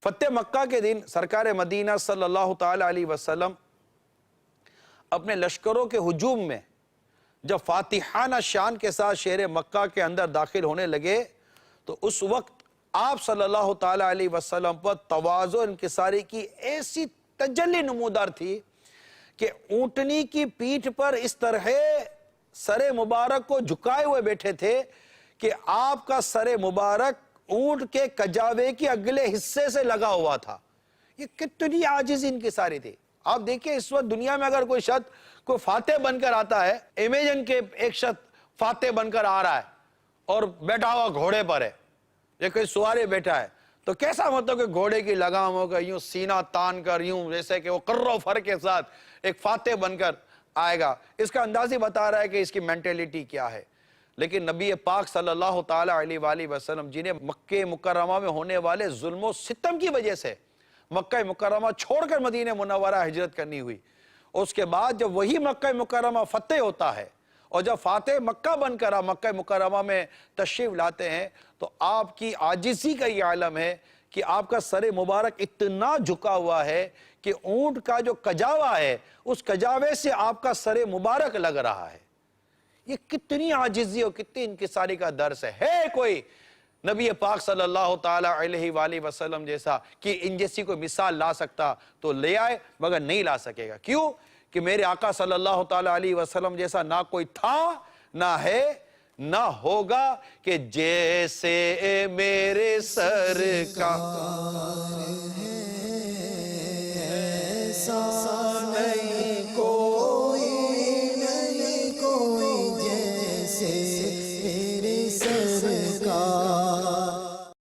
فتح مکہ کے دن سرکار مدینہ صلی اللہ تعالی علیہ وسلم اپنے لشکروں کے ہجوم میں جب فاتحانہ شان کے ساتھ شہر مکہ کے اندر داخل ہونے لگے تو اس وقت آپ صلی اللہ تعالی علیہ وسلم پر تواضع انکساری کی ایسی تجلی نمودار تھی کہ اونٹنی کی پیٹھ پر اس طرح سر مبارک کو جھکائے ہوئے بیٹھے تھے کہ آپ کا سر مبارک اونٹ کے کجاوے کے اگلے حصے سے لگا ہوا تھا۔ یہ کتنی عاجزی انکساری تھی۔ آپ دیکھیں اس وقت دنیا میں اگر کوئی شخص کوئی فاتح بن کر آتا ہے، امیجن کے ایک شخص فاتح بن کر آ رہا ہے اور بیٹھا ہوا گھوڑے پر ہے یا کوئی سوارے بیٹھا ہے، تو کیسا مطلب کہ گھوڑے کی لگام ہوگا، یوں سینہ تان کر، یوں جیسے کہ وہ قر و فر کے ساتھ ایک فاتح بن کر آئے گا۔ اس کا انداز ہی بتا رہا ہے کہ اس کی مینٹیلیٹی کیا ہے۔ لیکن نبی پاک صلی اللہ تعالی علیہ وآلہ وسلم جنہیں مکہ مکرمہ میں ہونے والے ظلم و ستم کی وجہ سے مکہ مکرمہ چھوڑ کر مدینہ منورہ ہجرت کرنی ہوئی، اس کے بعد جب وہی مکہ مکرمہ فتح ہوتا ہے اور جب فاتح مکہ بن کر مکہ مکرمہ میں تشریف لاتے ہیں تو آپ کی عاجزی کا یہ عالم ہے کہ آپ کا سر مبارک اتنا جھکا ہوا ہے کہ اونٹ کا جو کجاوا ہے اس کجاوے سے آپ کا سر مبارک لگ رہا ہے۔ یہ کتنی عاجزی اور کتنی انکساری کا درس ہے کوئی نبی پاک صلی اللہ تعالی علیہ وآلہ وسلم جیسا کہ ان جیسی کوئی مثال لا سکتا تو لے آئے، مگر نہیں لا سکے گا۔ کیوں؟ کہ میرے آقا صلی اللہ تعالی علیہ وسلم جیسا نہ کوئی تھا، نہ ہے، نہ ہوگا کہ جیسے میرے سرکار ہے۔